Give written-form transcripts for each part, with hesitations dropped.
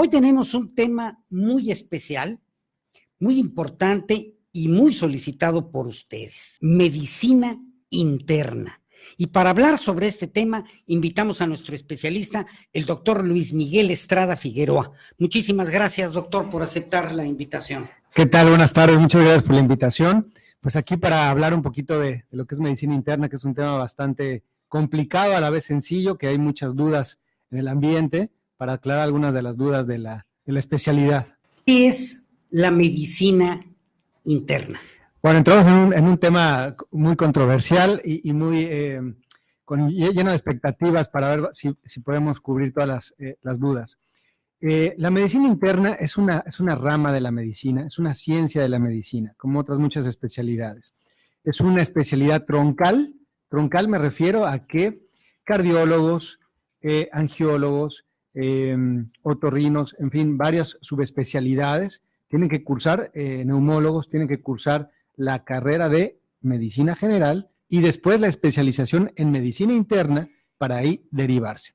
Hoy tenemos un tema muy especial, muy importante y muy solicitado por ustedes: medicina interna. Y para hablar sobre este tema, invitamos a nuestro especialista, el doctor Luis Miguel Estrada Figueroa. Muchísimas gracias, doctor, por aceptar la invitación. ¿Qué tal? Buenas tardes, muchas gracias por la invitación. Pues aquí para hablar un poquito de lo que es medicina interna, que es un tema bastante complicado, a la vez sencillo, que hay muchas dudas en el ambiente, para aclarar algunas de las dudas de la especialidad. ¿Qué es la medicina interna? Bueno, entramos en un tema muy controversial y muy lleno de expectativas para ver si podemos cubrir todas las dudas. La medicina interna es una rama de la medicina, es una ciencia de la medicina, como otras muchas especialidades. Es una especialidad troncal. Troncal me refiero a que cardiólogos, angiólogos, otorrinos, en fin, varias subespecialidades tienen que cursar, neumólogos tienen que cursar la carrera de medicina general y después la especialización en medicina interna para ahí derivarse.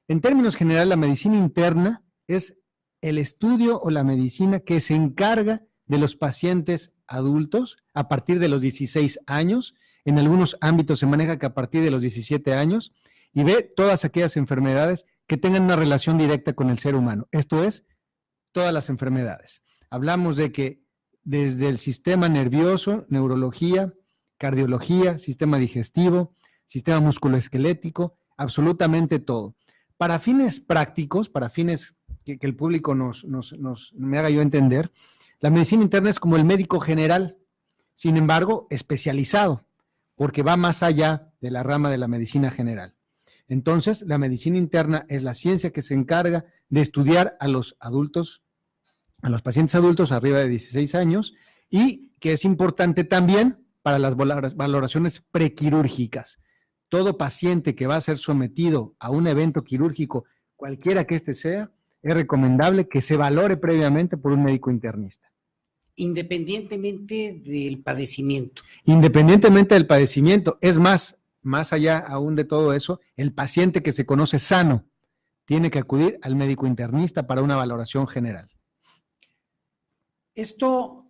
En términos generales, la medicina interna es el estudio o la medicina que se encarga de los pacientes adultos a partir de los 16 años. En algunos ámbitos se maneja que a partir de los 17 años y ve todas aquellas enfermedades que tengan una relación directa con el ser humano. Esto es, todas las enfermedades. Hablamos de que desde el sistema nervioso, neurología, cardiología, sistema digestivo, sistema musculoesquelético, absolutamente todo. Para fines prácticos, para fines que el público me haga yo entender, la medicina interna es como el médico general, sin embargo, especializado, porque va más allá de la rama de la medicina general. Entonces, la medicina interna es la ciencia que se encarga de estudiar a los adultos, a los pacientes adultos arriba de 16 años, y que es importante también para las valoraciones prequirúrgicas. Todo paciente que va a ser sometido a un evento quirúrgico, cualquiera que este sea, es recomendable que se valore previamente por un médico internista. Independientemente del padecimiento. Independientemente del padecimiento. Es más allá aún de todo eso, el paciente que se conoce sano tiene que acudir al médico internista para una valoración general. Esto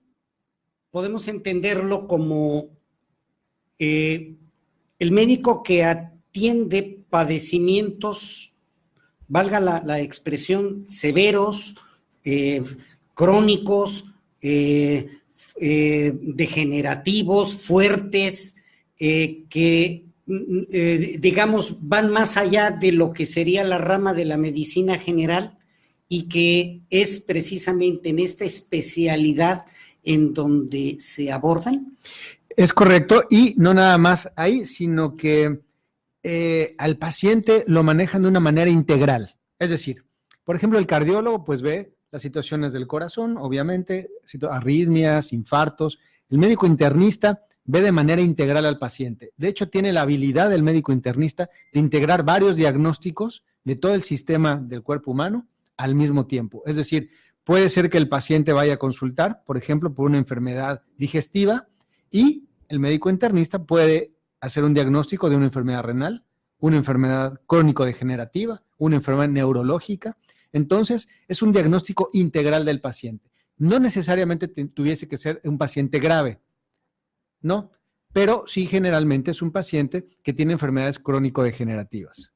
podemos entenderlo como el médico que atiende padecimientos, valga la expresión, severos, crónicos, degenerativos, fuertes, que digamos van más allá de lo que sería la rama de la medicina general, y que es precisamente en esta especialidad en donde se abordan. Es correcto, y no nada más ahí, sino que al paciente lo manejan de una manera integral. Es decir, por ejemplo, el cardiólogo pues ve las situaciones del corazón, obviamente, arritmias, infartos. El médico internista ve de manera integral al paciente. De hecho, tiene la habilidad del médico internista de integrar varios diagnósticos de todo el sistema del cuerpo humano al mismo tiempo. Es decir, puede ser que el paciente vaya a consultar, por ejemplo, por una enfermedad digestiva, y el médico internista puede hacer un diagnóstico de una enfermedad renal, una enfermedad crónico-degenerativa, una enfermedad neurológica. Entonces, es un diagnóstico integral del paciente. No necesariamente tuviese que ser un paciente grave, no, pero sí generalmente es un paciente que tiene enfermedades crónico-degenerativas.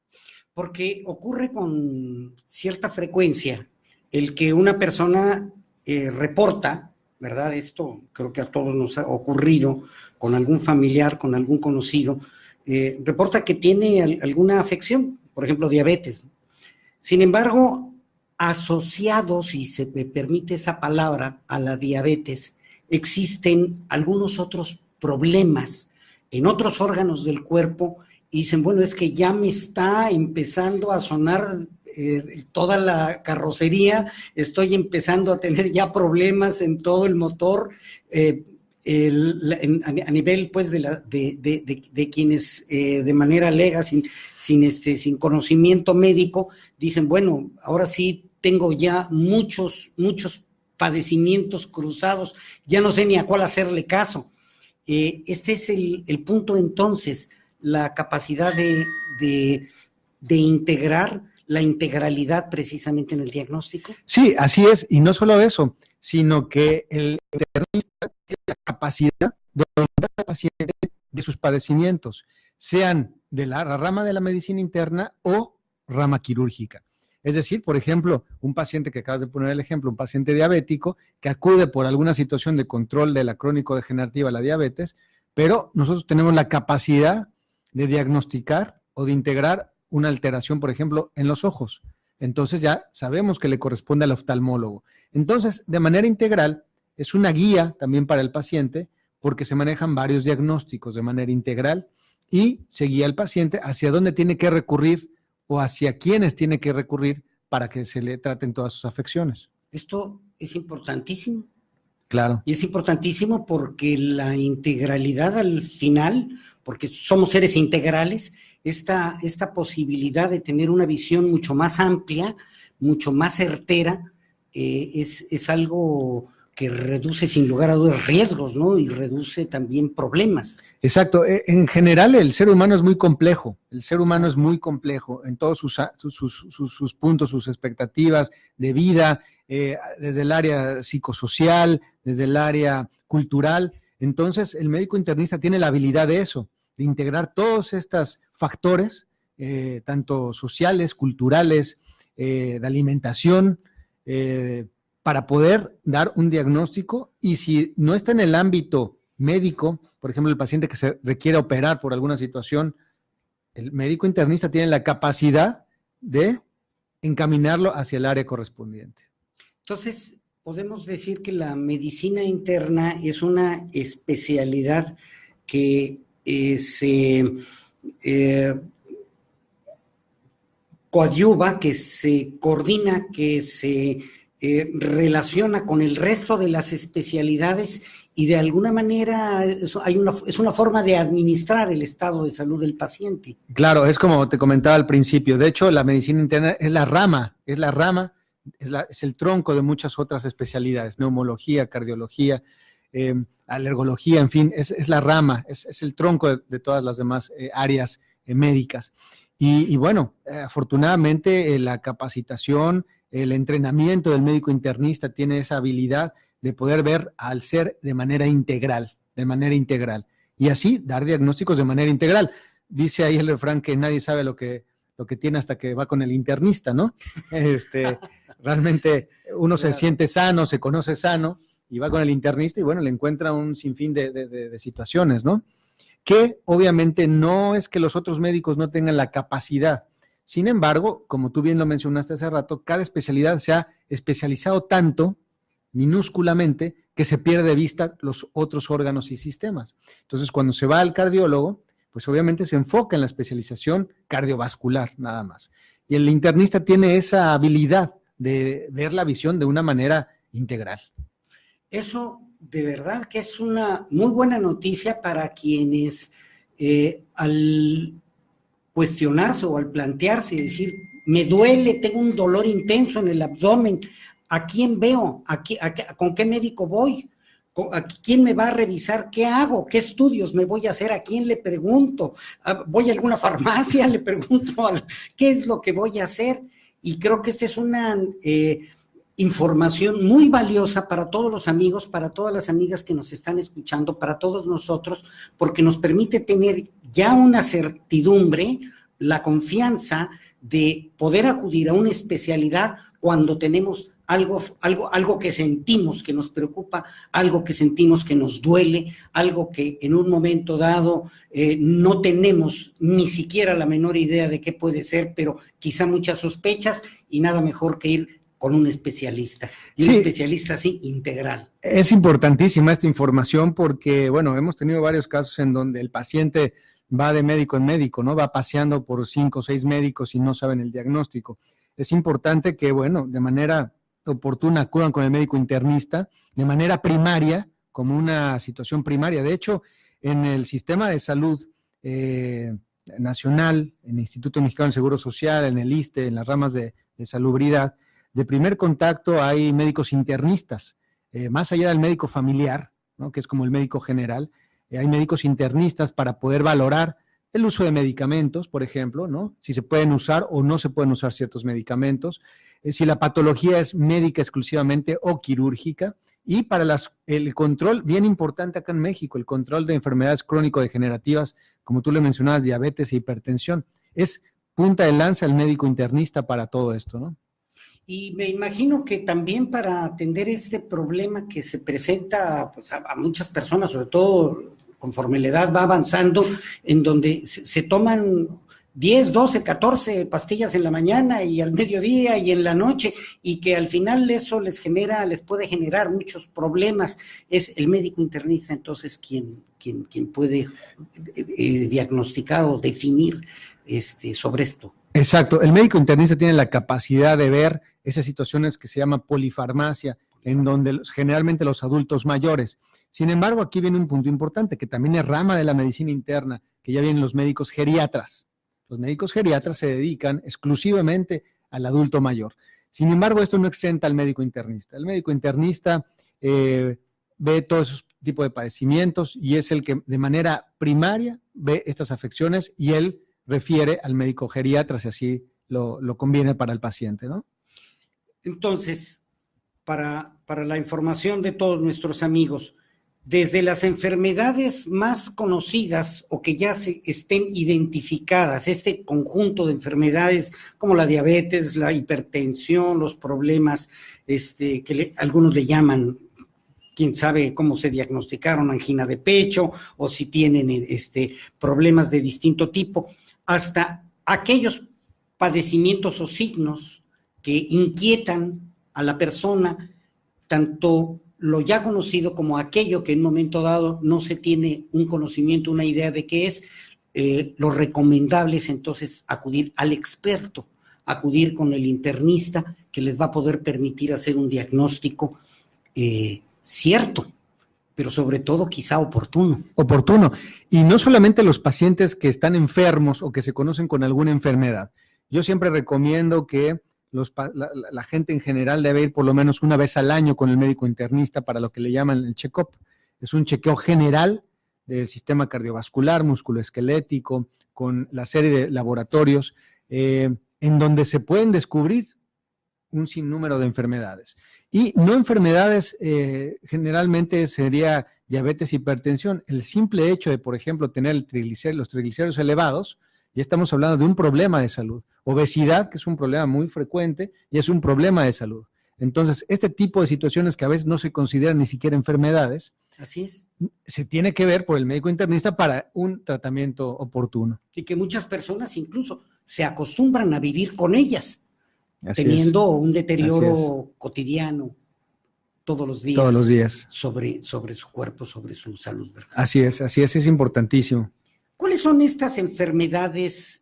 Porque ocurre con cierta frecuencia el que una persona reporta, ¿verdad? Esto creo que a todos nos ha ocurrido con algún familiar, con algún conocido, reporta que tiene alguna afección, por ejemplo, diabetes. Sin embargo, asociados, si se me permite esa palabra, a la diabetes, existen algunos otros problemas en otros órganos del cuerpo, y dicen, bueno, es que ya me está empezando a sonar toda la carrocería, estoy empezando a tener ya problemas en todo el motor, a nivel pues de quienes de manera lega, sin conocimiento médico, dicen, bueno, ahora sí tengo ya muchos padecimientos cruzados, ya no sé ni a cuál hacerle caso. Este es el punto entonces, la capacidad de integrar la integralidad precisamente en el diagnóstico? Sí, así es, y no solo eso, sino que el internista tiene la capacidad de orientar al paciente de sus padecimientos, sean de la rama de la medicina interna o rama quirúrgica. Es decir, por ejemplo, un paciente que acabas de poner el ejemplo, un paciente diabético que acude por alguna situación de control de la crónico-degenerativa, la diabetes, pero nosotros tenemos la capacidad de diagnosticar o de integrar una alteración, por ejemplo, en los ojos. Entonces ya sabemos que le corresponde al oftalmólogo. Entonces, de manera integral, es una guía también para el paciente porque se manejan varios diagnósticos de manera integral y se guía al paciente hacia dónde tiene que recurrir o hacia quiénes tiene que recurrir para que se le traten todas sus afecciones. Esto es importantísimo. Claro. Y es importantísimo porque la integralidad al final, porque somos seres integrales, esta posibilidad de tener una visión mucho más amplia, mucho más certera, es algo que reduce sin lugar a dudas riesgos, ¿no? Y reduce también problemas. Exacto. En general, el ser humano es muy complejo. El ser humano es muy complejo en todos sus puntos, sus expectativas de vida, desde el área psicosocial, desde el área cultural. Entonces, el médico internista tiene la habilidad de eso, de integrar todos estos factores, tanto sociales, culturales, de alimentación, para poder dar un diagnóstico, y si no está en el ámbito médico, por ejemplo, el paciente que se requiere operar por alguna situación, el médico internista tiene la capacidad de encaminarlo hacia el área correspondiente. Entonces, podemos decir que la medicina interna es una especialidad que se coadyuva, que se coordina, que se relaciona con el resto de las especialidades y de alguna manera es una forma de administrar el estado de salud del paciente. Claro, es como te comentaba al principio. De hecho, la medicina interna es la rama, es el tronco de muchas otras especialidades, neumología, cardiología, alergología, en fin, es la rama, es el tronco de todas las demás áreas médicas. Y bueno, afortunadamente la capacitación, el entrenamiento del médico internista tiene esa habilidad de poder ver al ser de manera integral, y así dar diagnósticos de manera integral. Dice ahí el refrán que nadie sabe lo que tiene hasta que va con el internista, ¿no? Realmente uno se siente sano, se conoce sano, y va con el internista y bueno, le encuentra un sinfín de situaciones, ¿no? Que obviamente no es que los otros médicos no tengan la capacidad. Sin embargo, como tú bien lo mencionaste hace rato, cada especialidad se ha especializado tanto, minúsculamente, que se pierde de vista los otros órganos y sistemas. Entonces, cuando se va al cardiólogo, pues obviamente se enfoca en la especialización cardiovascular, nada más. Y el internista tiene esa habilidad de ver la visión de una manera integral. Eso de verdad que es una muy buena noticia para quienes al cuestionarse o al plantearse y decir, me duele, tengo un dolor intenso en el abdomen, ¿a quién veo? ¿Con qué médico voy? ¿Quién me va a revisar? ¿Qué hago? ¿Qué estudios me voy a hacer? ¿A quién le pregunto? ¿Voy a alguna farmacia? ¿Le pregunto qué es lo que voy a hacer? Y creo que esta es una información muy valiosa para todos los amigos, para todas las amigas que nos están escuchando, para todos nosotros, porque nos permite tener ya una certidumbre, la confianza de poder acudir a una especialidad cuando tenemos algo que sentimos que nos preocupa, algo que sentimos que nos duele, algo que en un momento dado no tenemos ni siquiera la menor idea de qué puede ser, pero quizá muchas sospechas, y nada mejor que ir con un especialista, y un especialista así integral. Es importantísima esta información porque, bueno, hemos tenido varios casos en donde el paciente va de médico en médico, ¿no? Va paseando por 5 o 6 médicos y no saben el diagnóstico. Es importante que, bueno, de manera oportuna acudan con el médico internista, de manera primaria, como una situación primaria. De hecho, en el sistema de salud nacional, en el Instituto Mexicano del Seguro Social, en el ISSSTE, en las ramas de salubridad, de primer contacto hay médicos internistas, más allá del médico familiar, ¿no? Que es como el médico general, hay médicos internistas para poder valorar el uso de medicamentos, por ejemplo, ¿no? Si se pueden usar o no se pueden usar ciertos medicamentos, si la patología es médica exclusivamente o quirúrgica, y para el control, bien importante acá en México, el control de enfermedades crónico-degenerativas, como tú le mencionabas, diabetes e hipertensión. Es punta de lanza el médico internista para todo esto, ¿no? Y me imagino que también para atender este problema que se presenta pues, a muchas personas, sobre todo conforme la edad va avanzando, en donde se toman 10, 12, 14 pastillas en la mañana y al mediodía y en la noche, y que al final eso les puede generar muchos problemas. Es el médico internista entonces quien puede diagnosticar o definir sobre esto. Exacto, el médico internista tiene la capacidad de ver esas situaciones que se llama polifarmacia, en donde generalmente los adultos mayores. Sin embargo, aquí viene un punto importante, que también es rama de la medicina interna, que ya vienen los médicos geriatras. Los médicos geriatras se dedican exclusivamente al adulto mayor. Sin embargo, esto no exenta al médico internista. El médico internista ve todos esos tipos de padecimientos y es el que de manera primaria ve estas afecciones y él refiere al médico geriatra si así lo conviene para el paciente, ¿no? Entonces, para la información de todos nuestros amigos, desde las enfermedades más conocidas o que ya estén identificadas, este conjunto de enfermedades como la diabetes, la hipertensión, los problemas que algunos le llaman, quién sabe cómo se diagnosticaron, angina de pecho, o si tienen problemas de distinto tipo, hasta aquellos padecimientos o signos que inquietan a la persona, tanto lo ya conocido como aquello que en un momento dado no se tiene un conocimiento, una idea de qué es. Lo recomendable es entonces acudir al experto, acudir con el internista, que les va a poder permitir hacer un diagnóstico cierto, pero sobre todo quizá oportuno. Oportuno. Y no solamente los pacientes que están enfermos o que se conocen con alguna enfermedad. Yo siempre recomiendo que la gente en general debe ir por lo menos una vez al año con el médico internista para lo que le llaman el check-up. Es un chequeo general del sistema cardiovascular, musculoesquelético, con la serie de laboratorios en donde se pueden descubrir un sinnúmero de enfermedades. Y no enfermedades, generalmente sería diabetes, hipertensión. El simple hecho de, por ejemplo, tener los triglicéridos elevados, ya estamos hablando de un problema de salud. Obesidad, que es un problema muy frecuente, y es un problema de salud. Entonces, este tipo de situaciones que a veces no se consideran ni siquiera enfermedades, así es, se tiene que ver por el médico internista para un tratamiento oportuno. Y que muchas personas incluso se acostumbran a vivir con ellas, así teniendo es. un deterioro cotidiano todos los días. Todos los días. Sobre su cuerpo, sobre su salud, ¿verdad? Así es importantísimo. ¿Cuáles son estas enfermedades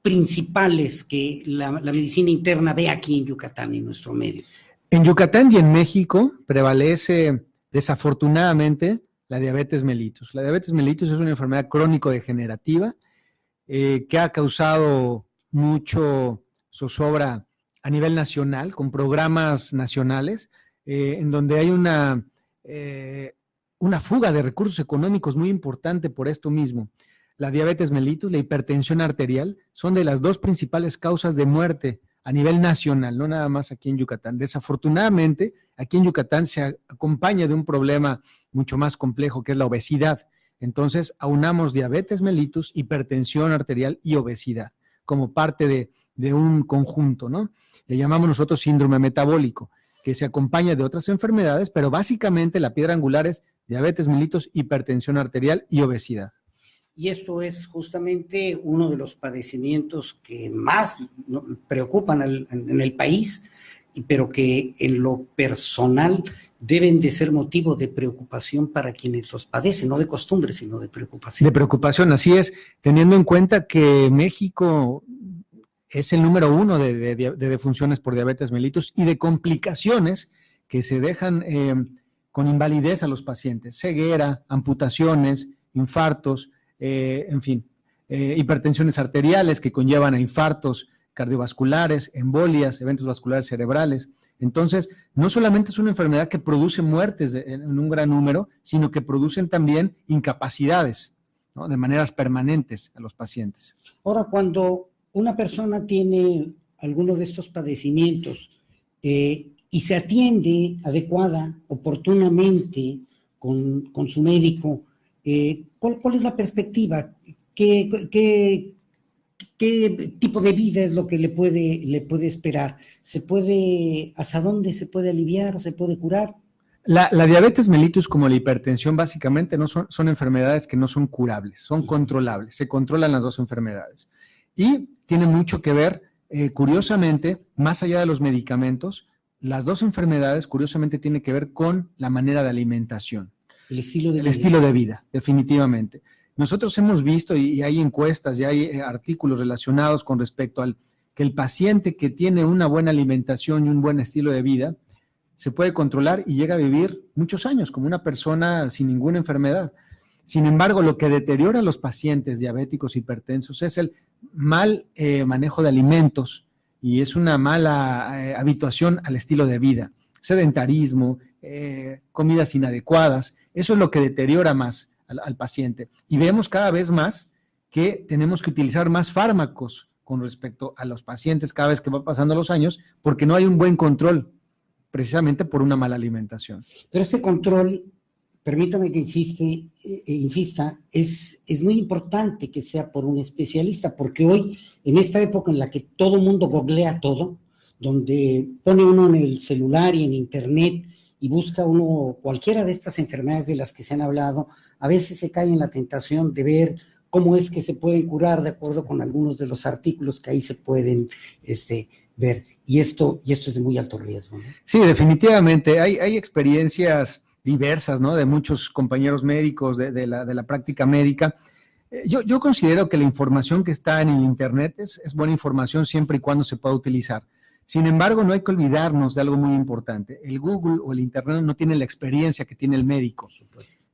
principales que la medicina interna ve aquí en Yucatán, en nuestro medio? En Yucatán y en México prevalece, desafortunadamente, la diabetes mellitus. La diabetes mellitus es una enfermedad crónico-degenerativa que ha causado mucho zozobra a nivel nacional, con programas nacionales, en donde hay una fuga de recursos económicos muy importante por esto mismo. La diabetes mellitus, la hipertensión arterial, son de las dos principales causas de muerte a nivel nacional, no nada más aquí en Yucatán. Desafortunadamente, aquí en Yucatán se acompaña de un problema mucho más complejo, que es la obesidad. Entonces, aunamos diabetes mellitus, hipertensión arterial y obesidad como parte de un conjunto, ¿no? Le llamamos nosotros síndrome metabólico, que se acompaña de otras enfermedades, pero básicamente la piedra angular es diabetes mellitus, hipertensión arterial y obesidad. Y esto es justamente uno de los padecimientos que más preocupan en el país, pero que en lo personal deben de ser motivo de preocupación para quienes los padecen, no de costumbre, sino de preocupación. De preocupación, así es, teniendo en cuenta que México es el número 1 de defunciones por diabetes mellitus y de complicaciones que se dejan con invalidez a los pacientes, ceguera, amputaciones, infartos, en fin, hipertensiones arteriales que conllevan a infartos cardiovasculares, embolias, eventos vasculares cerebrales. Entonces, no solamente es una enfermedad que produce muertes en un gran número, sino que producen también incapacidades. ¿no? De maneras permanentes a los pacientes. Ahora, cuando una persona tiene alguno de estos padecimientos y se atiende adecuada, oportunamente con su médico, ¿cuál es la perspectiva? ¿Qué tipo de vida es lo que le puede esperar? ¿Hasta dónde se puede aliviar? ¿Se puede curar? La diabetes mellitus, como la hipertensión, básicamente no son enfermedades que no son curables, son controlables, se controlan las dos enfermedades. Y tiene mucho que ver, curiosamente, más allá de los medicamentos, las dos enfermedades, curiosamente, tienen que ver con la manera de alimentación. El estilo de vida. El estilo de vida, definitivamente. Nosotros hemos visto, y hay encuestas, y hay artículos relacionados con respecto al que el paciente que tiene una buena alimentación y un buen estilo de vida se puede controlar y llega a vivir muchos años como una persona sin ninguna enfermedad. Sin embargo, lo que deteriora a los pacientes diabéticos hipertensos es el mal manejo de alimentos y es una mala habituación al estilo de vida, sedentarismo, comidas inadecuadas. Eso es lo que deteriora más al paciente. Y vemos cada vez más que tenemos que utilizar más fármacos con respecto a los pacientes cada vez que van pasando los años porque no hay un buen control, precisamente por una mala alimentación. Pero este control, permítame que insista, es muy importante que sea por un especialista, porque hoy, en esta época en la que todo el mundo googlea todo, donde pone uno en el celular y en internet y busca uno cualquiera de estas enfermedades de las que se han hablado, a veces se cae en la tentación de ver cómo es que se pueden curar de acuerdo con algunos de los artículos que ahí se pueden ver. Y esto es de muy alto riesgo, ¿no? Sí, definitivamente. Hay experiencias diversas, ¿no? De muchos compañeros médicos, de la práctica médica. Yo considero que la información que está en el Internet es buena información siempre y cuando se pueda utilizar. Sin embargo, no hay que olvidarnos de algo muy importante. El Google o el Internet no tiene la experiencia que tiene el médico.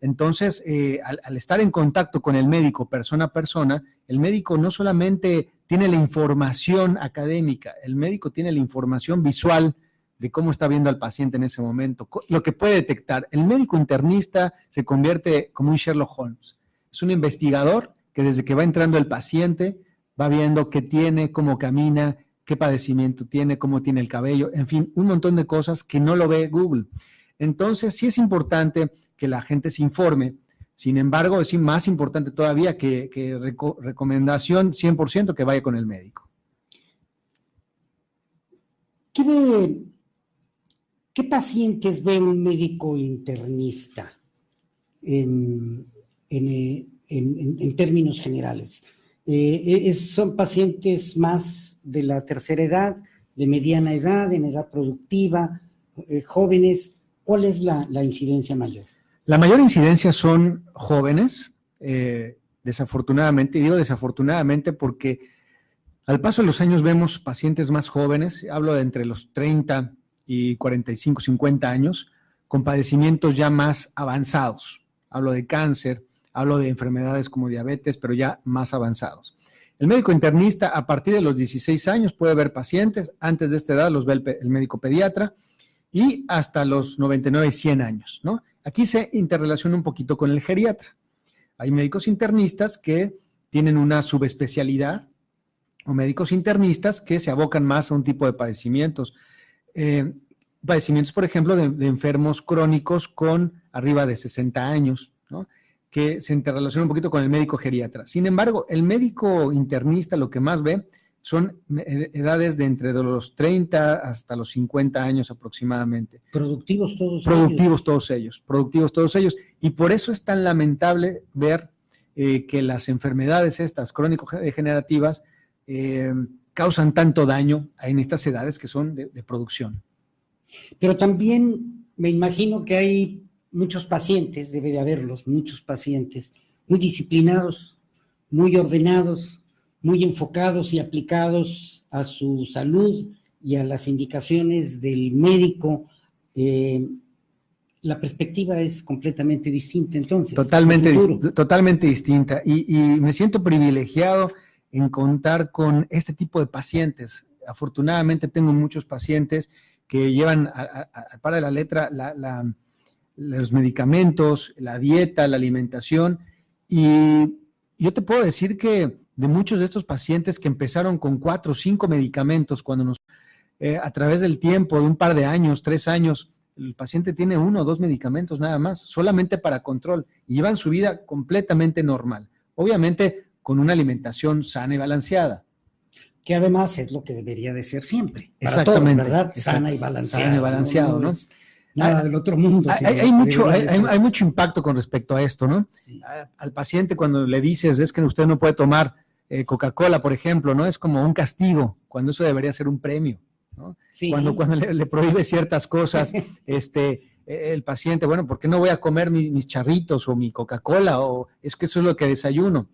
Entonces, al estar en contacto con el médico persona a persona, el médico no solamente tiene la información académica, el médico tiene la información visual de cómo está viendo al paciente en ese momento, lo que puede detectar. El médico internista se convierte como un Sherlock Holmes. Es un investigador que desde que va entrando el paciente va viendo qué tiene, cómo camina, qué padecimiento tiene, cómo tiene el cabello, en fin, un montón de cosas que no lo ve Google. Entonces, sí es importante que la gente se informe. Sin embargo, es más importante todavía que recomendación 100% que vaya con el médico. ¿Qué pacientes ve un médico internista en términos generales? ¿Son pacientes más de la tercera edad, de mediana edad, en edad productiva, jóvenes? ¿Cuál es la incidencia mayor? La mayor incidencia son jóvenes, desafortunadamente, y digo desafortunadamente porque al paso de los años vemos pacientes más jóvenes, hablo de entre los 30 y 45, 50 años, con padecimientos ya más avanzados. Hablo de cáncer, hablo de enfermedades como diabetes, pero ya más avanzados. El médico internista a partir de los 16 años puede ver pacientes, antes de esta edad los ve el médico pediatra, y hasta los 99 y 100 años, ¿no? Aquí se interrelaciona un poquito con el geriatra. Hay médicos internistas que tienen una subespecialidad o médicos internistas que se abocan más a un tipo de padecimientos. Padecimientos, por ejemplo, de enfermos crónicos con arriba de 60 años, ¿no? Que se interrelaciona un poquito con el médico geriatra. Sin embargo, el médico internista lo que más ve son edades de entre los 30 hasta los 50 años aproximadamente. Productivos todos ellos. Productivos todos ellos. Y por eso es tan lamentable ver que las enfermedades estas crónico-degenerativas causan tanto daño en estas edades que son de producción. Pero también me imagino que hay muchos pacientes, debe de haberlos, muchos pacientes muy disciplinados, muy ordenados, muy enfocados y aplicados a su salud y a las indicaciones del médico. La perspectiva es completamente distinta entonces. Totalmente distinta. Y me siento privilegiado en contar con este tipo de pacientes. Afortunadamente tengo muchos pacientes que llevan al pie de la letra los medicamentos, la dieta, la alimentación, y yo te puedo decir que de muchos de estos pacientes que empezaron con 4 o 5 medicamentos, cuando a través del tiempo, de un par de años, 3 años, el paciente tiene 1 o 2 medicamentos nada más, solamente para control, y llevan su vida completamente normal. Obviamente con una alimentación sana y balanceada. Que además es lo que debería de ser siempre. Para Exactamente. Todos, ¿verdad? Sana y balanceada. Sana y balanceado, ¿no? Nada del otro mundo. Hay mucho impacto con respecto a esto, ¿no? Sí. Al paciente cuando le dices, es que usted no puede tomar Coca-Cola, por ejemplo, ¿no? Es como un castigo, cuando eso debería ser un premio, ¿no? Sí. Cuando le prohíbe ciertas cosas, el paciente, bueno, ¿por qué no voy a comer mis charritos o mi Coca-Cola? O es que eso es lo que desayuno.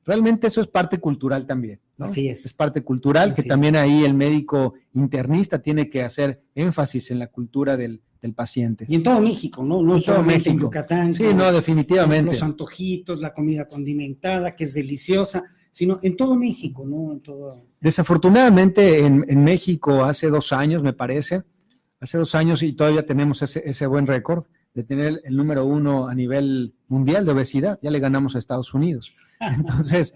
Realmente eso es parte cultural también, ¿no? Así es. Es parte cultural, que también ahí el médico internista tiene que hacer énfasis en la cultura del paciente. Y en todo México, ¿no? No solamente en Yucatán. Sí, no, definitivamente. Los antojitos, la comida condimentada, que es deliciosa, sino en todo México, ¿no? En todo... Desafortunadamente en México hace 2 años, me parece, hace 2 años y todavía tenemos ese buen récord de tener el número 1 a nivel mundial de obesidad, ya le ganamos a Estados Unidos. Entonces,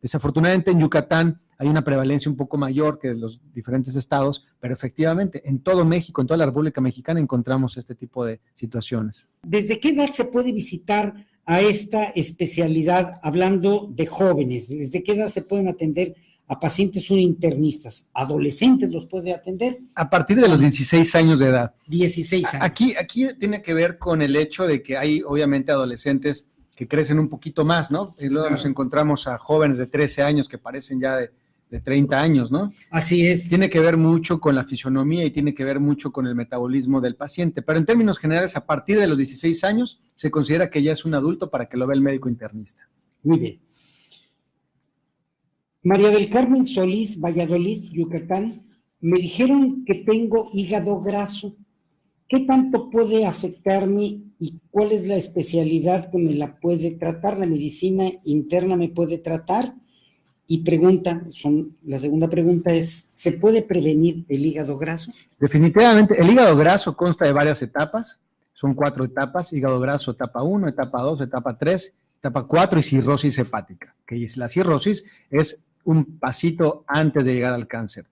desafortunadamente en Yucatán hay una prevalencia un poco mayor que en los diferentes estados, pero efectivamente en todo México, en toda la República Mexicana encontramos este tipo de situaciones. ¿Desde qué edad se puede visitar a esta especialidad, hablando de jóvenes? ¿Desde qué edad se pueden atender a pacientes internistas? ¿Adolescentes los puede atender? A partir de los 16 años de edad. 16 años. Aquí tiene que ver con el hecho de que hay obviamente adolescentes que crecen un poquito más, ¿no? Y luego nos encontramos a jóvenes de 13 años que parecen ya de 30 años, ¿no? Así es. Tiene que ver mucho con la fisionomía y tiene que ver mucho con el metabolismo del paciente, pero en términos generales, a partir de los 16 años, se considera que ya es un adulto para que lo vea el médico internista. Muy bien. María del Carmen Solís, Valladolid, Yucatán, me dijeron que tengo hígado graso. ¿Qué tanto puede afectarme y cuál es la especialidad que me la puede tratar? ¿La medicina interna me puede tratar? Y la segunda pregunta es, ¿se puede prevenir el hígado graso? Definitivamente, el hígado graso consta de varias etapas, son 4 etapas, hígado graso etapa 1, etapa 2, etapa 3, etapa 4 y cirrosis hepática, que la cirrosis es un pasito antes de llegar al cáncer.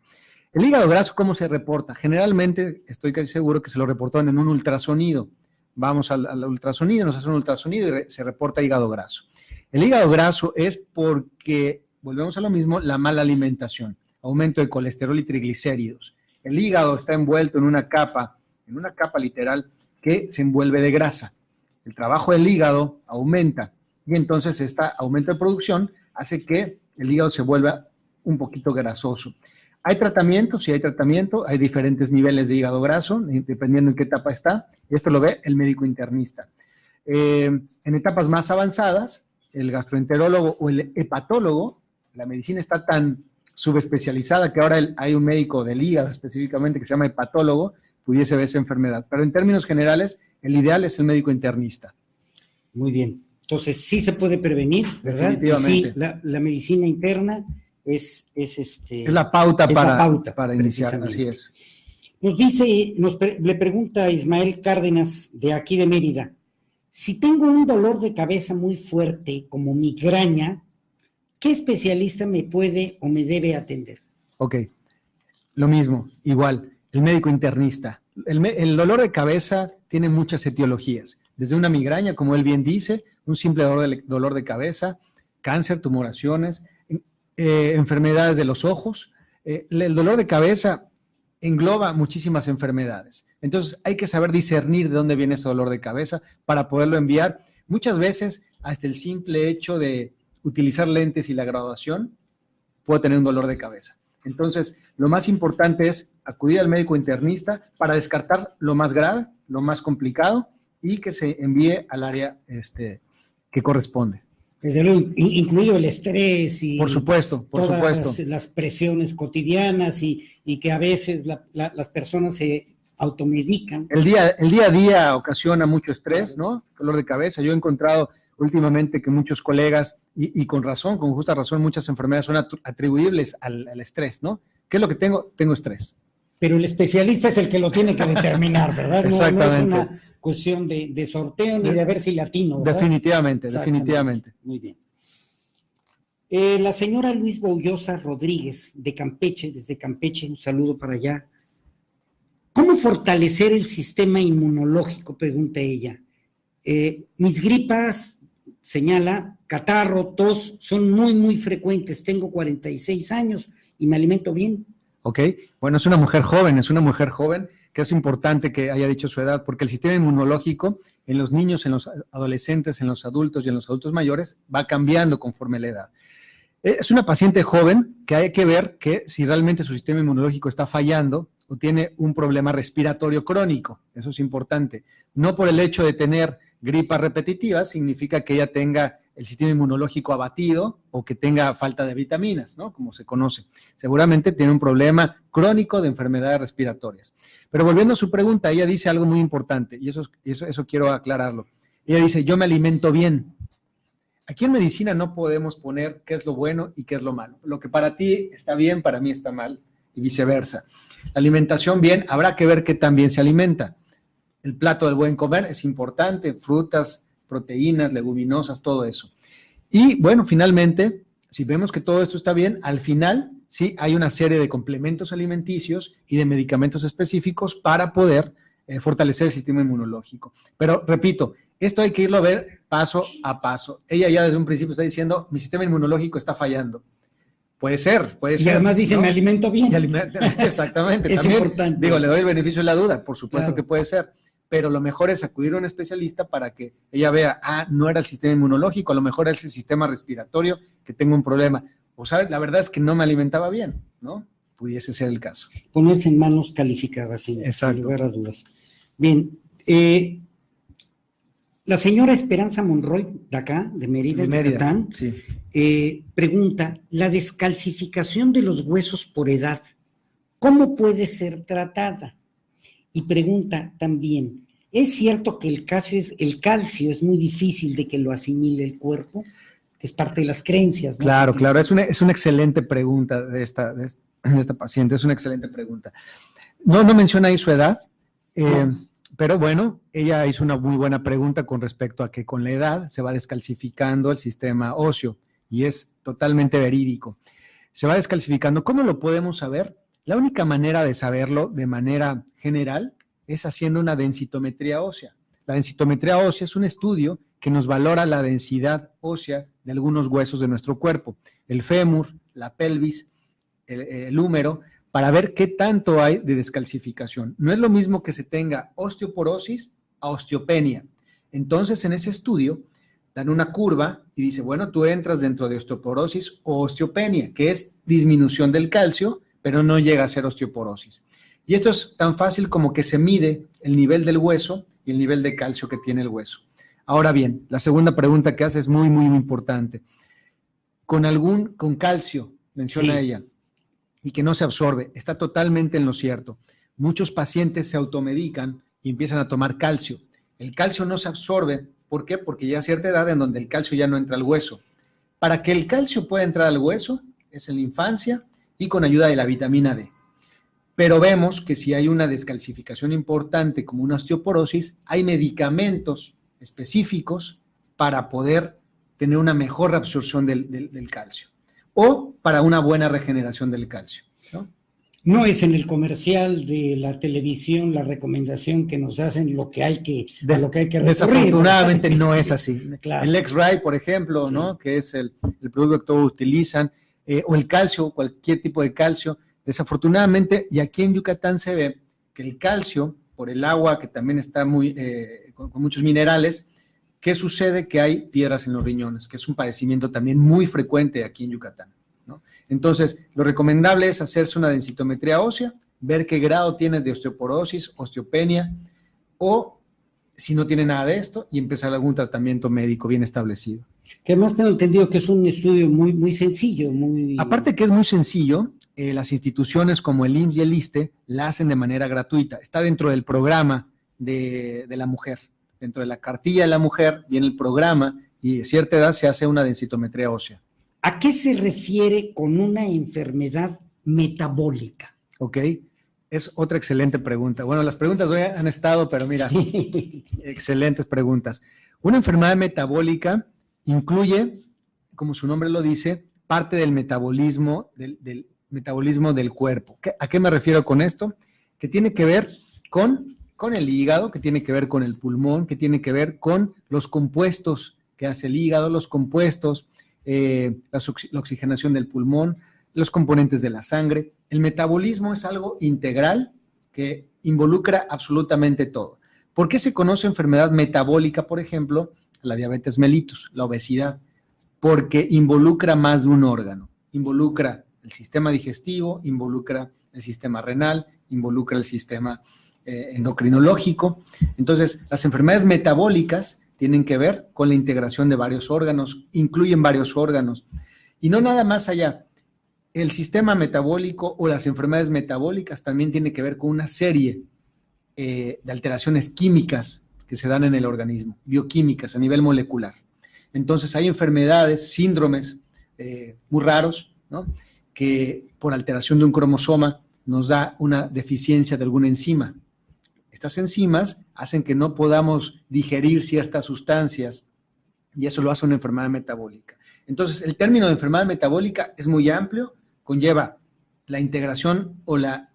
El hígado graso, ¿cómo se reporta? Generalmente, estoy casi seguro que se lo reportó en un ultrasonido. Vamos al ultrasonido, nos hacen un ultrasonido y se reporta hígado graso. El hígado graso es porque, volvemos a lo mismo, la mala alimentación, aumento de colesterol y triglicéridos. El hígado está envuelto en una capa literal que se envuelve de grasa. El trabajo del hígado aumenta y entonces este aumento de producción hace que el hígado se vuelva un poquito grasoso. Hay tratamiento, sí hay tratamiento, hay diferentes niveles de hígado graso, dependiendo en qué etapa está, y esto lo ve el médico internista. En etapas más avanzadas, el gastroenterólogo o el hepatólogo, la medicina está tan subespecializada que ahora hay un médico del hígado específicamente que se llama hepatólogo, pudiese ver esa enfermedad. Pero en términos generales, el ideal es el médico internista. Muy bien. Entonces, sí se puede prevenir, ¿verdad? Definitivamente. Sí, la medicina interna es la pauta para iniciar, así es. Le pregunta Ismael Cárdenas, de aquí de Mérida, si tengo un dolor de cabeza muy fuerte, como migraña, ¿qué especialista me puede o me debe atender? Ok, lo mismo, igual, el médico internista. El dolor de cabeza tiene muchas etiologías, desde una migraña, como él bien dice, un simple dolor de cabeza, cáncer, tumoraciones, enfermedades de los ojos. El dolor de cabeza engloba muchísimas enfermedades. Entonces hay que saber discernir de dónde viene ese dolor de cabeza para poderlo enviar. Muchas veces hasta el simple hecho de utilizar lentes y la graduación puede tener un dolor de cabeza. Entonces lo más importante es acudir al médico internista para descartar lo más grave, lo más complicado y que se envíe al área que corresponde. Desde luego, incluido el estrés y por supuesto. Las presiones cotidianas y que a veces las personas se automedican. El día a día ocasiona mucho estrés, ¿no? Dolor de cabeza. Yo he encontrado últimamente que muchos colegas, y con razón, con justa razón, muchas enfermedades son atribuibles al estrés, ¿no? ¿Qué es lo que tengo? Tengo estrés. Pero el especialista es el que lo tiene que determinar, ¿verdad? Exactamente. No es una cuestión de sorteo ni de ver si latino, ¿verdad? Definitivamente. Muy bien. La señora Luis Boullosa Rodríguez, de Campeche, desde Campeche, un saludo para allá. ¿Cómo fortalecer el sistema inmunológico?, pregunta ella. Mis gripas, señala, catarro, tos, son muy, muy frecuentes. Tengo 46 años y me alimento bien. Ok, bueno, es una mujer joven, que es importante que haya dicho su edad, porque el sistema inmunológico en los niños, en los adolescentes, en los adultos y en los adultos mayores va cambiando conforme la edad. Es una paciente joven que hay que ver que si realmente su sistema inmunológico está fallando o tiene un problema respiratorio crónico. Eso es importante. No por el hecho de tener gripas repetitivas significa que ella tenga el sistema inmunológico abatido o que tenga falta de vitaminas, ¿no? Como se conoce. Seguramente tiene un problema crónico de enfermedades respiratorias. Pero volviendo a su pregunta, ella dice algo muy importante y eso quiero aclararlo. Ella dice, yo me alimento bien. Aquí en medicina no podemos poner qué es lo bueno y qué es lo malo. Lo que para ti está bien, para mí está mal y viceversa. La alimentación bien, habrá que ver qué tan bien se alimenta. El plato del buen comer es importante, frutas, proteínas, leguminosas, todo eso. Y bueno, finalmente, si vemos que todo esto está bien, al final sí hay una serie de complementos alimenticios y de medicamentos específicos para poder fortalecer el sistema inmunológico. Pero repito, esto hay que irlo a ver paso a paso. Ella ya desde un principio está diciendo, mi sistema inmunológico está fallando. Puede ser. Y además dice, ¿no? Me alimento bien. Exactamente. Es también, importante. Digo, le doy el beneficio de la duda, por supuesto Claro. que puede ser, pero lo mejor es acudir a un especialista para que ella vea, no era el sistema inmunológico, a lo mejor es el sistema respiratorio que tengo un problema. O sea, la verdad es que no me alimentaba bien, ¿no? Pudiese ser el caso. Ponerse en manos calificadas, sin lugar a dudas. Bien, la señora Esperanza Monroy, de acá, de Mérida, Yucatán, sí. Pregunta, la descalcificación de los huesos por edad, ¿cómo puede ser tratada? Y pregunta también, ¿es cierto que el calcio es muy difícil de que lo asimile el cuerpo? Es parte de las creencias, ¿no? Claro, es una excelente pregunta de esta paciente, es una excelente pregunta. No menciona ahí su edad, pero bueno, ella hizo una muy buena pregunta con respecto a que con la edad se va descalcificando el sistema óseo y es totalmente verídico. Se va descalcificando. ¿Cómo lo podemos saber? La única manera de saberlo de manera general es haciendo una densitometría ósea. La densitometría ósea es un estudio que nos valora la densidad ósea de algunos huesos de nuestro cuerpo, el fémur, la pelvis, el húmero, para ver qué tanto hay de descalcificación. No es lo mismo que se tenga osteoporosis a osteopenia. Entonces, en ese estudio, dan una curva y dice, bueno, tú entras dentro de osteoporosis o osteopenia, que es disminución del calcio, pero no llega a ser osteoporosis. Y esto es tan fácil como que se mide el nivel del hueso y el nivel de calcio que tiene el hueso. Ahora bien, la segunda pregunta que hace es muy, muy importante. Con calcio, menciona ella, y que no se absorbe, está totalmente en lo cierto. Muchos pacientes se automedican y empiezan a tomar calcio. El calcio no se absorbe, ¿por qué? Porque ya a cierta edad en donde el calcio ya no entra al hueso. Para que el calcio pueda entrar al hueso, es en la infancia y con ayuda de la vitamina D. Pero vemos que si hay una descalcificación importante como una osteoporosis, hay medicamentos específicos para poder tener una mejor absorción del calcio o para una buena regeneración del calcio, ¿no? No es en el comercial de la televisión la recomendación que nos hacen lo que hay que recurrir. Desafortunadamente no es así. Claro. El X-Ray, por ejemplo, sí, ¿no? Que es el producto que todos utilizan, o el calcio, cualquier tipo de calcio, desafortunadamente, y aquí en Yucatán se ve que el calcio, por el agua que también está con muchos minerales, ¿qué sucede? Que hay piedras en los riñones, que es un padecimiento también muy frecuente aquí en Yucatán, ¿no? Entonces, lo recomendable es hacerse una densitometría ósea, ver qué grado tiene de osteoporosis, osteopenia, o si no tiene nada de esto, y empezar algún tratamiento médico bien establecido. Que además tengo entendido que es un estudio muy, muy sencillo. Aparte que es muy sencillo, las instituciones como el IMSS y el ISSSTE la hacen de manera gratuita. Está dentro del programa de la mujer. Dentro de la cartilla de la mujer viene el programa y a cierta edad se hace una densitometría ósea. ¿A qué se refiere con una enfermedad metabólica? Ok, es otra excelente pregunta. Bueno, las preguntas hoy han estado, pero mira, excelentes preguntas. Una enfermedad metabólica incluye, como su nombre lo dice, parte del metabolismo del cuerpo. ¿A qué me refiero con esto? Que tiene que ver con el hígado, que tiene que ver con el pulmón, que tiene que ver con los compuestos que hace el hígado, los compuestos, la oxigenación del pulmón, los componentes de la sangre. El metabolismo es algo integral que involucra absolutamente todo. ¿Por qué se conoce enfermedad metabólica, por ejemplo, la diabetes mellitus, la obesidad? Porque involucra más de un órgano. Involucra el sistema digestivo, involucra el sistema renal, involucra el sistema endocrinológico. Entonces, las enfermedades metabólicas tienen que ver con la integración de varios órganos, incluyen varios órganos. Y no nada más allá. El sistema metabólico o las enfermedades metabólicas también tienen que ver con una serie de alteraciones químicas que se dan en el organismo, bioquímicas a nivel molecular. Entonces hay enfermedades, síndromes muy raros, ¿no?, que por alteración de un cromosoma nos da una deficiencia de alguna enzima. Estas enzimas hacen que no podamos digerir ciertas sustancias y eso lo hace una enfermedad metabólica. Entonces, el término de enfermedad metabólica es muy amplio, conlleva la integración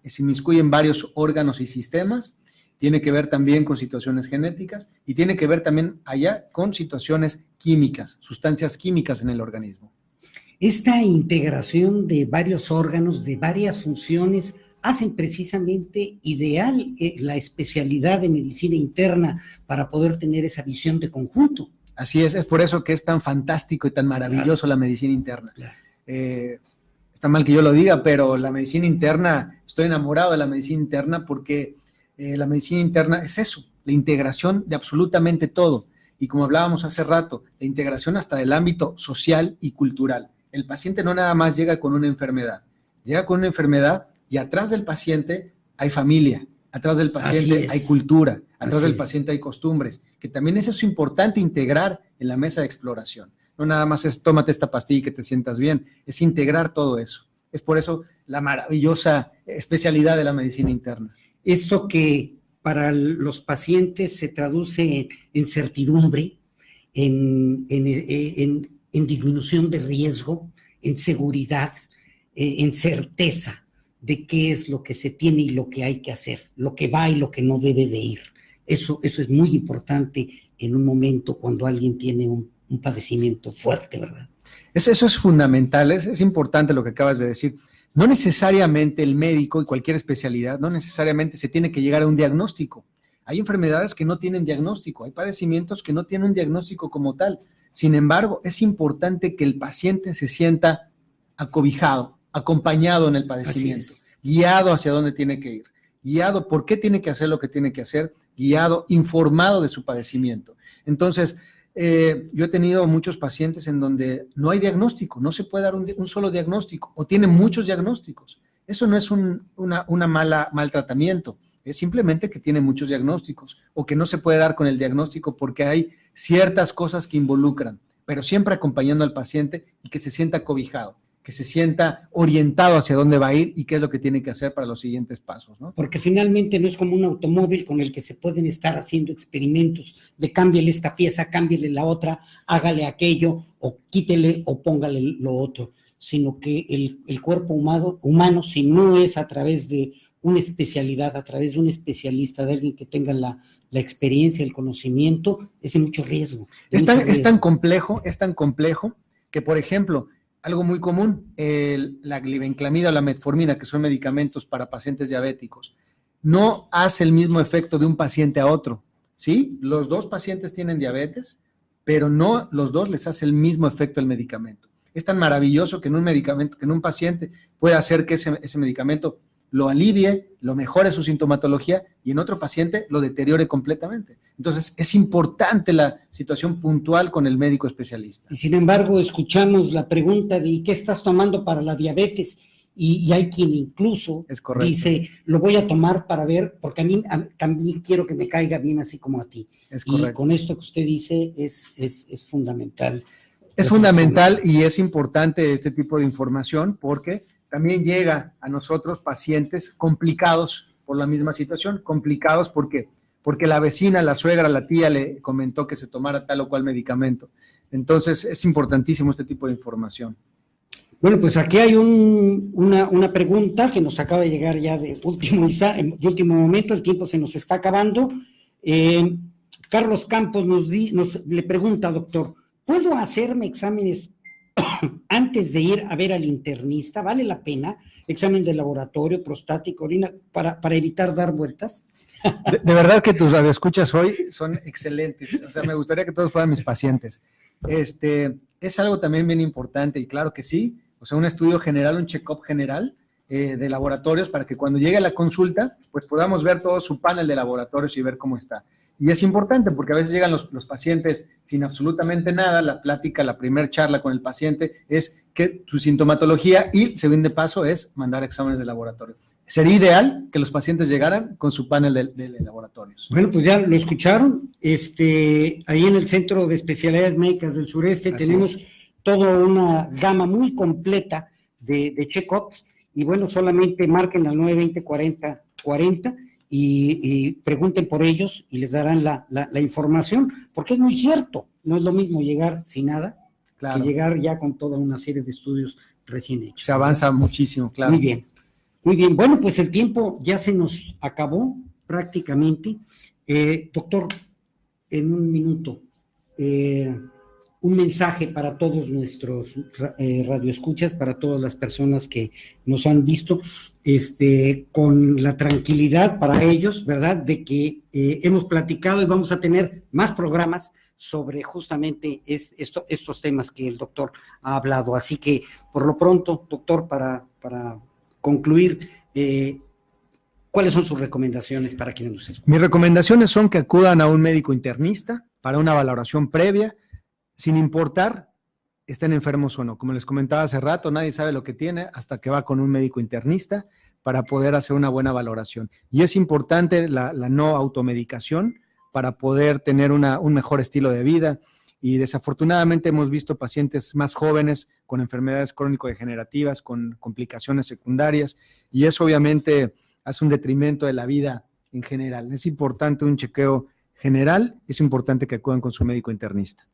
se inmiscuye en varios órganos y sistemas, tiene que ver también con situaciones genéticas y tiene que ver también allá con situaciones químicas, sustancias químicas en el organismo. Esta integración de varios órganos, de varias funciones, hacen precisamente ideal la especialidad de medicina interna para poder tener esa visión de conjunto. Así es por eso que es tan fantástico y tan maravilloso la medicina interna. Claro. Está mal que yo lo diga, pero la medicina interna, estoy enamorado de la medicina interna porque la medicina interna es eso, la integración de absolutamente todo. Y como hablábamos hace rato, la integración hasta del ámbito social y cultural. El paciente no nada más llega con una enfermedad, llega con una enfermedad y atrás del paciente hay familia, atrás del paciente hay cultura, atrás del paciente hay costumbres, que también eso es importante integrar en la mesa de exploración. No nada más es tómate esta pastilla y que te sientas bien, es integrar todo eso. Es por eso la maravillosa especialidad de la medicina interna. Esto que para los pacientes se traduce en certidumbre, en disminución de riesgo, en seguridad, en certeza de qué es lo que se tiene y lo que hay que hacer, lo que va y lo que no debe de ir. Eso es muy importante en un momento cuando alguien tiene un padecimiento fuerte, ¿verdad? Eso es fundamental, es importante lo que acabas de decir. No necesariamente el médico y cualquier especialidad, no necesariamente se tiene que llegar a un diagnóstico. Hay enfermedades que no tienen diagnóstico, hay padecimientos que no tienen un diagnóstico como tal. Sin embargo, es importante que el paciente se sienta acobijado, acompañado en el padecimiento, guiado hacia dónde tiene que ir, guiado por qué tiene que hacer lo que tiene que hacer, guiado, informado de su padecimiento. Entonces, yo he tenido muchos pacientes en donde no hay diagnóstico, no se puede dar un solo diagnóstico, o tiene muchos diagnósticos. Eso no es mal tratamiento, es simplemente que tiene muchos diagnósticos, o que no se puede dar con el diagnóstico porque hay ciertas cosas que involucran, pero siempre acompañando al paciente y que se sienta cobijado, que se sienta orientado hacia dónde va a ir y qué es lo que tiene que hacer para los siguientes pasos, ¿no? Porque finalmente no es como un automóvil con el que se pueden estar haciendo experimentos de cámbiale esta pieza, cámbiale la otra, hágale aquello, o quítele o póngale lo otro, sino que el cuerpo humano, si no es a través de una especialidad, a través de un especialista, de alguien que tenga la experiencia, el conocimiento, es de mucho riesgo. Es tan complejo que, por ejemplo, algo muy común, la glibenclamida o la metformina, que son medicamentos para pacientes diabéticos, no hace el mismo efecto de un paciente a otro, ¿sí? Los dos pacientes tienen diabetes, pero no los dos les hace el mismo efecto el medicamento. Es tan maravilloso que en un paciente puede hacer que ese medicamento lo alivie, lo mejore su sintomatología y en otro paciente lo deteriore completamente. Entonces, es importante la situación puntual con el médico especialista. Y sin embargo, escuchamos la pregunta de ¿qué estás tomando para la diabetes? Y hay quien incluso dice, lo voy a tomar para ver, porque a mí también quiero que me caiga bien así como a ti. Es correcto. Y con esto que usted dice es fundamental. Es fundamental y es importante este tipo de información porque también llega a nosotros pacientes complicados por la misma situación, complicados porque la vecina, la suegra, la tía le comentó que se tomara tal o cual medicamento. Entonces, es importantísimo este tipo de información. Bueno, pues aquí hay una pregunta que nos acaba de llegar ya de último momento, el tiempo se nos está acabando. Carlos Campos le pregunta, doctor, ¿puedo hacerme exámenes antes de ir a ver al internista? ¿Vale la pena? Examen de laboratorio, prostático, orina, para evitar dar vueltas. De verdad que tus radioescuchas hoy son excelentes. O sea, me gustaría que todos fueran mis pacientes. Es algo también bien importante y claro que sí. O sea, un estudio general, un check-up general de laboratorios para que cuando llegue a la consulta, pues podamos ver todo su panel de laboratorios y ver cómo está. Y es importante porque a veces llegan los pacientes sin absolutamente nada, la plática, la primera charla con el paciente es que su sintomatología y, segundo paso, es mandar exámenes de laboratorio. Sería ideal que los pacientes llegaran con su panel de laboratorios. Bueno, pues ya lo escucharon. Ahí en el Centro de Especialidades Médicas del Sureste Así tenemos toda una gama muy completa de check-ups y bueno, solamente marquen al 920-4040 y pregunten por ellos y les darán la información, porque es muy cierto, no es lo mismo llegar sin nada que llegar ya con toda una serie de estudios recién hechos. Se avanza muchísimo, claro. Muy bien. Muy bien, bueno, pues el tiempo ya se nos acabó prácticamente. Doctor, en un minuto, un mensaje para todos nuestros radioescuchas, para todas las personas que nos han visto, con la tranquilidad para ellos, ¿verdad?, de que hemos platicado y vamos a tener más programas sobre justamente estos temas que el doctor ha hablado. Así que, por lo pronto, doctor, para concluir, ¿cuáles son sus recomendaciones para quienes nos escuchan? Mis recomendaciones son que acudan a un médico internista para una valoración previa, sin importar estén enfermos o no. Como les comentaba hace rato, nadie sabe lo que tiene hasta que va con un médico internista para poder hacer una buena valoración. Y es importante la no automedicación para poder tener un mejor estilo de vida. Y desafortunadamente hemos visto pacientes más jóvenes con enfermedades crónico-degenerativas, con complicaciones secundarias, y eso obviamente hace un detrimento de la vida en general. Es importante un chequeo general, es importante que acudan con su médico internista.